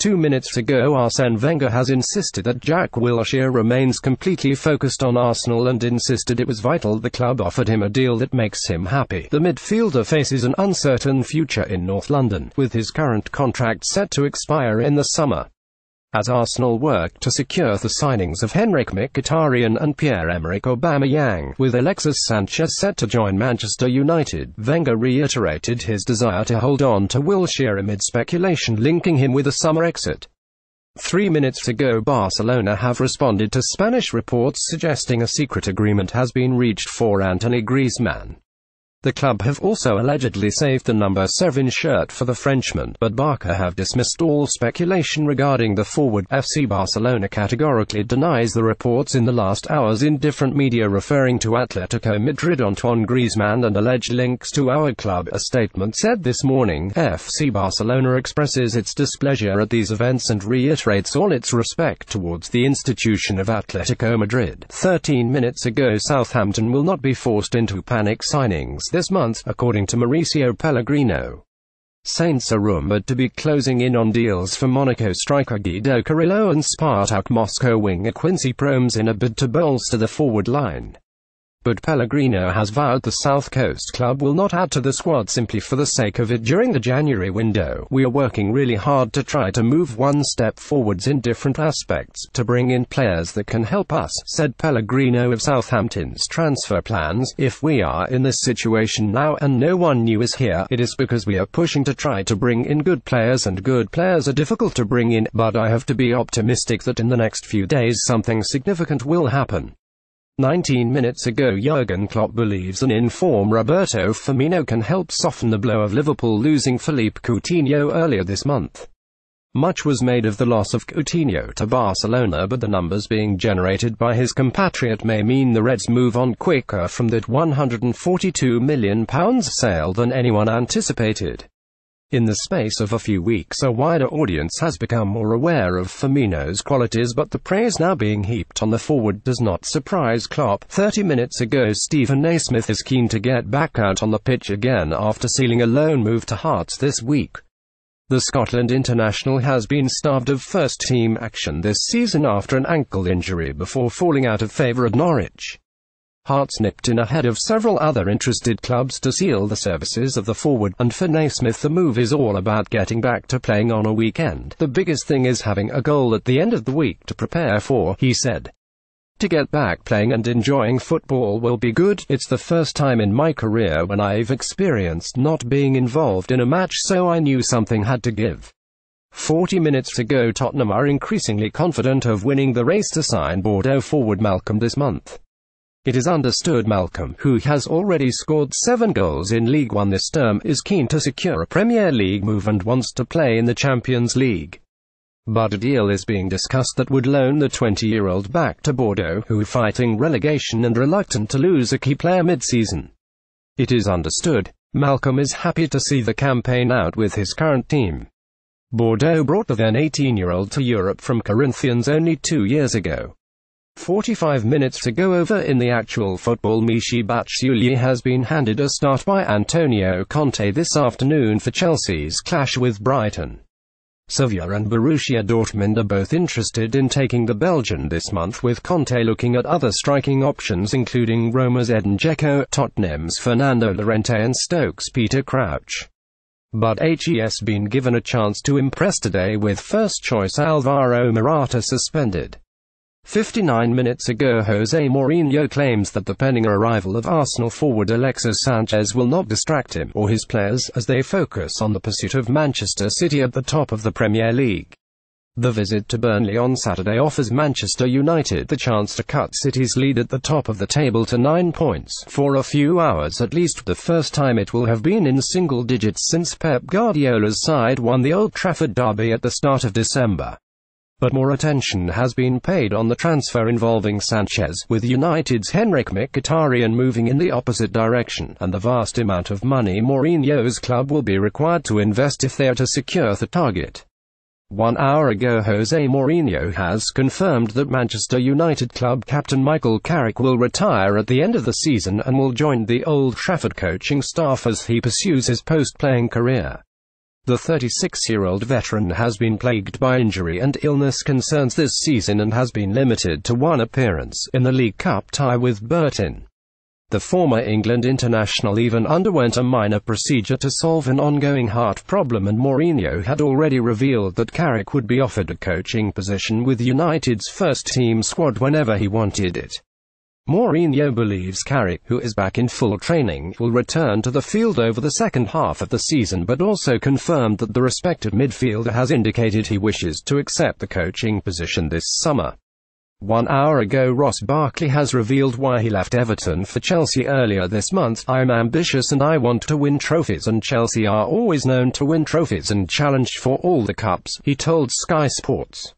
2 minutes ago, Arsene Wenger has insisted that Jack Wilshere remains completely focused on Arsenal and insisted it was vital the club offered him a deal that makes him happy. The midfielder faces an uncertain future in North London, with his current contract set to expire in the summer. As Arsenal work to secure the signings of Henrik Mkhitaryan and Pierre-Emerick Aubameyang, with Alexis Sanchez set to join Manchester United, Wenger reiterated his desire to hold on to Wilshere amid speculation linking him with a summer exit. 3 minutes ago, Barcelona have responded to Spanish reports suggesting a secret agreement has been reached for Anthony Griezmann. The club have also allegedly saved the number 7 shirt for the Frenchman, but Barca have dismissed all speculation regarding the forward. FC Barcelona categorically denies the reports in the last hours in different media referring to Atletico Madrid, Antoine Griezmann, and alleged links to our club. A statement said this morning, FC Barcelona expresses its displeasure at these events and reiterates all its respect towards the institution of Atletico Madrid. 13 minutes ago, Southampton will not be forced into panic signings this month, according to Mauricio Pellegrino. Saints are rumored to be closing in on deals for Monaco striker Guido Carrillo and Spartak Moscow winger Quincy Promes in a bid to bolster the forward line. But Pellegrino has vowed the South Coast club will not add to the squad simply for the sake of it during the January window. We are working really hard to try to move one step forwards in different aspects, to bring in players that can help us, said Pellegrino of Southampton's transfer plans. If we are in this situation now and no one new is here, it is because we are pushing to try to bring in good players, and good players are difficult to bring in, but I have to be optimistic that in the next few days something significant will happen. 19 minutes ago, Jurgen Klopp believes an in-form Roberto Firmino can help soften the blow of Liverpool losing Philippe Coutinho earlier this month. Much was made of the loss of Coutinho to Barcelona, but the numbers being generated by his compatriot may mean the Reds move on quicker from that £142 million sale than anyone anticipated. In the space of a few weeks, a wider audience has become more aware of Firmino's qualities, but the praise now being heaped on the forward does not surprise Klopp. 30 minutes ago, Stephen Naismith is keen to get back out on the pitch again after sealing a loan move to Hearts this week. The Scotland international has been starved of first-team action this season after an ankle injury before falling out of favour at Norwich. Hearts nipped in ahead of several other interested clubs to seal the services of the forward, and for Naismith the move is all about getting back to playing on a weekend. The biggest thing is having a goal at the end of the week to prepare for, he said. To get back playing and enjoying football will be good. It's the first time in my career when I've experienced not being involved in a match, so I knew something had to give. 40 minutes ago, Tottenham are increasingly confident of winning the race to sign Bordeaux forward Malcolm this month. It is understood Malcolm, who has already scored 7 goals in League One this term, is keen to secure a Premier League move and wants to play in the Champions League. But a deal is being discussed that would loan the 20-year-old back to Bordeaux, who are fighting relegation and reluctant to lose a key player mid-season. It is understood Malcolm is happy to see the campaign out with his current team. Bordeaux brought the then 18-year-old to Europe from Corinthians only 2 years ago. 45 minutes ago, over in the actual football, Michy Batshuayi has been handed a start by Antonio Conte this afternoon for Chelsea's clash with Brighton. Sevilla and Borussia Dortmund are both interested in taking the Belgian this month, with Conte looking at other striking options including Roma's Edin Dzeko, Tottenham's Fernando Llorente and Stoke's Peter Crouch. But HES been given a chance to impress today with first-choice Alvaro Morata suspended. 59 minutes ago, Jose Mourinho claims that the pending arrival of Arsenal forward Alexis Sanchez will not distract him or his players as they focus on the pursuit of Manchester City at the top of the Premier League. The visit to Burnley on Saturday offers Manchester United the chance to cut City's lead at the top of the table to 9 points, for a few hours at least, the first time it will have been in single digits since Pep Guardiola's side won the Old Trafford derby at the start of December. But more attention has been paid on the transfer involving Sanchez, with United's Henrik Mkhitaryan moving in the opposite direction, and the vast amount of money Mourinho's club will be required to invest if they are to secure the target. 1 hour ago, Jose Mourinho has confirmed that Manchester United club captain Michael Carrick will retire at the end of the season and will join the Old Trafford coaching staff as he pursues his post-playing career. The 36-year-old veteran has been plagued by injury and illness concerns this season and has been limited to one appearance in the League Cup tie with Burton. The former England international even underwent a minor procedure to solve an ongoing heart problem, and Mourinho had already revealed that Carrick would be offered a coaching position with United's first-team squad whenever he wanted it. Mourinho believes Carrick, who is back in full training, will return to the field over the second half of the season, but also confirmed that the respected midfielder has indicated he wishes to accept the coaching position this summer. 1 hour ago, Ross Barkley has revealed why he left Everton for Chelsea earlier this month. "I'm ambitious and I want to win trophies, and Chelsea are always known to win trophies and challenge for all the cups," he told Sky Sports.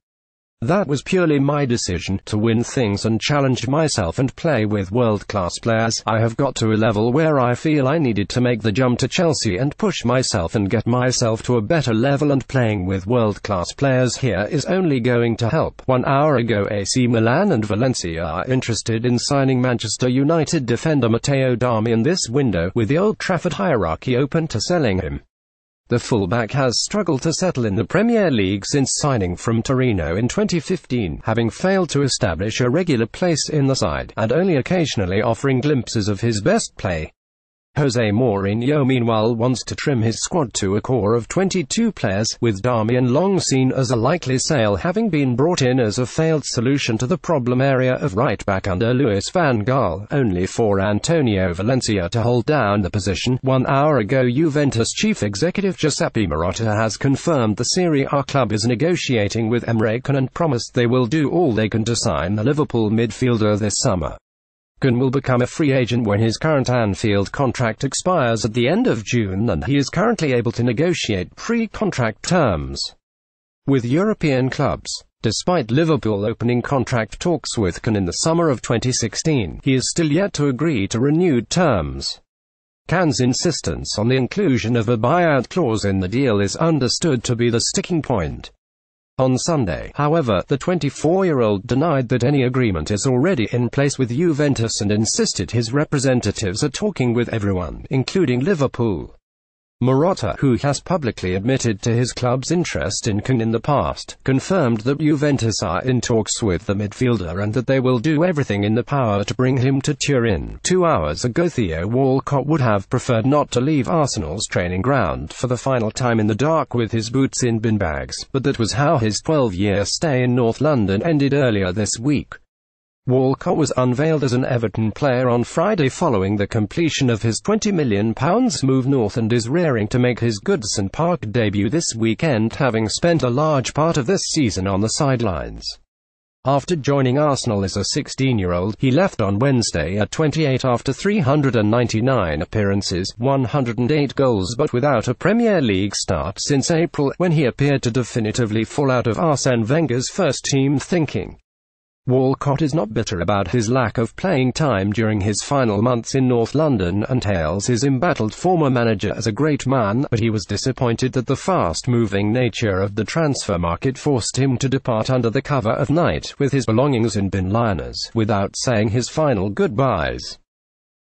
"That was purely my decision, to win things and challenge myself and play with world-class players. I have got to a level where I feel I needed to make the jump to Chelsea and push myself and get myself to a better level, and playing with world-class players here is only going to help." 1 hour ago, AC Milan and Valencia are interested in signing Manchester United defender Matteo Darmian this window, with the Old Trafford hierarchy open to selling him. The fullback has struggled to settle in the Premier League since signing from Torino in 2015, having failed to establish a regular place in the side, and only occasionally offering glimpses of his best play. Jose Mourinho meanwhile wants to trim his squad to a core of 22 players, with Darmian long seen as a likely sale, having been brought in as a failed solution to the problem area of right-back under Louis van Gaal, only for Antonio Valencia to hold down the position. 1 hour ago, Juventus chief executive Giuseppe Marotta has confirmed the Serie A club is negotiating with Emerick and promised they will do all they can to sign the Liverpool midfielder this summer. Can will become a free agent when his current Anfield contract expires at the end of June, and he is currently able to negotiate pre-contract terms with European clubs. Despite Liverpool opening contract talks with Can in the summer of 2016, he is still yet to agree to renewed terms. Can's insistence on the inclusion of a buyout clause in the deal is understood to be the sticking point. On Sunday, however, the 24-year-old denied that any agreement is already in place with Juventus and insisted his representatives are talking with everyone, including Liverpool. Marotta, who has publicly admitted to his club's interest in Can in the past, confirmed that Juventus are in talks with the midfielder and that they will do everything in their power to bring him to Turin. 2 hours ago, Theo Walcott would have preferred not to leave Arsenal's training ground for the final time in the dark with his boots in bin bags, but that was how his 12-year stay in North London ended earlier this week. Walcott was unveiled as an Everton player on Friday following the completion of his £20 million move north, and is rearing to make his Goodison Park debut this weekend, having spent a large part of this season on the sidelines. After joining Arsenal as a 16-year-old, he left on Wednesday at 28 after 399 appearances, 108 goals, but without a Premier League start since April, when he appeared to definitively fall out of Arsène Wenger's first-team thinking. Walcott is not bitter about his lack of playing time during his final months in North London, and hails his embattled former manager as a great man, but he was disappointed that the fast-moving nature of the transfer market forced him to depart under the cover of night, with his belongings in bin liners, without saying his final goodbyes.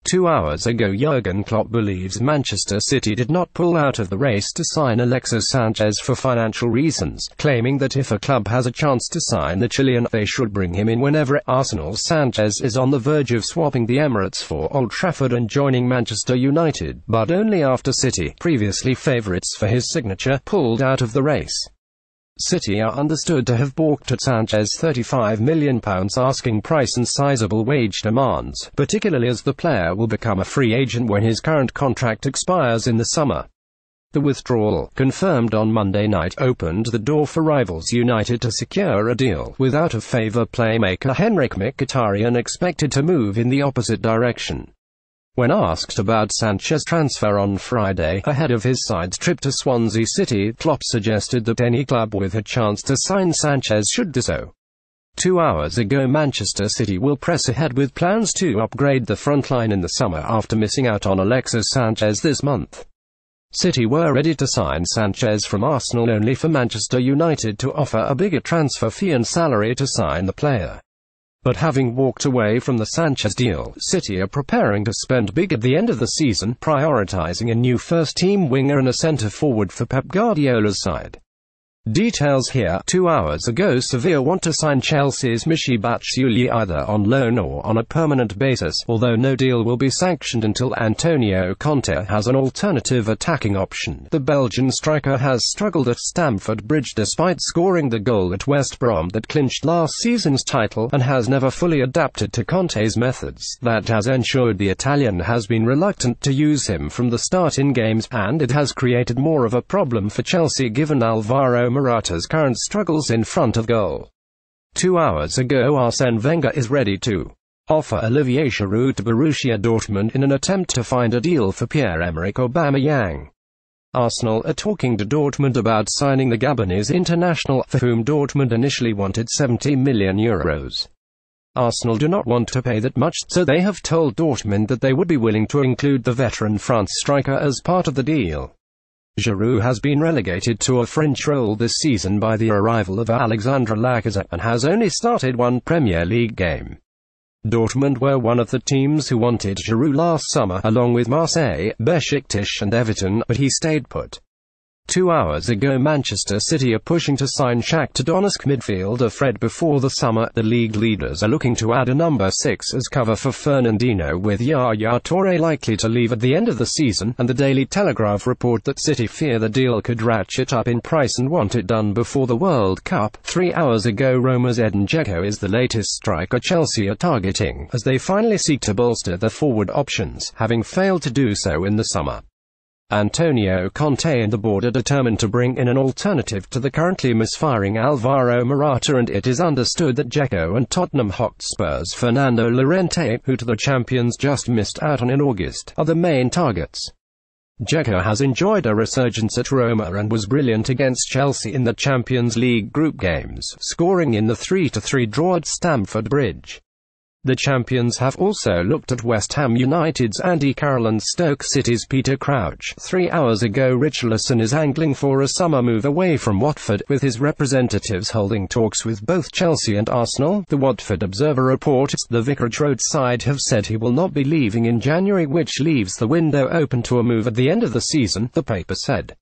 2 hours ago, Jurgen Klopp believes Manchester City did not pull out of the race to sign Alexis Sanchez for financial reasons, claiming that if a club has a chance to sign the Chilean, they should bring him in whenever. Arsenal's Sanchez is on the verge of swapping the Emirates for Old Trafford and joining Manchester United, but only after City, previously favourites for his signature, pulled out of the race. City are understood to have balked at Sanchez's £35 million asking price and sizable wage demands, particularly as the player will become a free agent when his current contract expires in the summer. The withdrawal, confirmed on Monday night, opened the door for rivals United to secure a deal, with out-of-favour playmaker Henrik Mkhitaryan expected to move in the opposite direction. When asked about Sanchez's transfer on Friday, ahead of his side's trip to Swansea City, Klopp suggested that any club with a chance to sign Sanchez should do so. 2 hours ago, Manchester City will press ahead with plans to upgrade the frontline in the summer after missing out on Alexis Sanchez this month. City were ready to sign Sanchez from Arsenal, only for Manchester United to offer a bigger transfer fee and salary to sign the player. But having walked away from the Sanchez deal, City are preparing to spend big at the end of the season, prioritizing a new first-team winger and a centre-forward for Pep Guardiola's side. Details here. 2 hours ago, Sevilla want to sign Chelsea's Michy Batshuayi either on loan or on a permanent basis, although no deal will be sanctioned until Antonio Conte has an alternative attacking option. The Belgian striker has struggled at Stamford Bridge despite scoring the goal at West Brom that clinched last season's title, and has never fully adapted to Conte's methods. That has ensured the Italian has been reluctant to use him from the start in games, and it has created more of a problem for Chelsea given Alvaro Morata's current struggles in front of goal. 2 hours ago, Arsene Wenger is ready to offer Olivier Giroud to Borussia Dortmund in an attempt to find a deal for Pierre-Emerick Aubameyang. Arsenal are talking to Dortmund about signing the Gabonese international, for whom Dortmund initially wanted €70 million. Arsenal do not want to pay that much, so they have told Dortmund that they would be willing to include the veteran France striker as part of the deal. Giroud has been relegated to a French role this season by the arrival of Alexandre Lacazette, and has only started one Premier League game. Dortmund were one of the teams who wanted Giroud last summer, along with Marseille, Besiktas and Everton, but he stayed put. 2 hours ago, Manchester City are pushing to sign Shakhtar Donetsk midfielder Fred before the summer. The league leaders are looking to add a number 6 as cover for Fernandinho, with Yaya Touré likely to leave at the end of the season, and the Daily Telegraph report that City fear the deal could ratchet up in price and want it done before the World Cup. 3 hours ago, Roma's Edin Dzeko is the latest striker Chelsea are targeting, as they finally seek to bolster their forward options, having failed to do so in the summer. Antonio Conte and the board are determined to bring in an alternative to the currently misfiring Alvaro Morata, and it is understood that Dzeko and Tottenham Hotspur's Fernando Llorente, who the champions just missed out on in August, are the main targets. Dzeko has enjoyed a resurgence at Roma and was brilliant against Chelsea in the Champions League group games, scoring in the 3-3 draw at Stamford Bridge. The champions have also looked at West Ham United's Andy Carroll and Stoke City's Peter Crouch. 3 hours ago, Richarlison is angling for a summer move away from Watford, with his representatives holding talks with both Chelsea and Arsenal. The Watford Observer reports the Vicarage Road side have said he will not be leaving in January, which leaves the window open to a move at the end of the season, the paper said.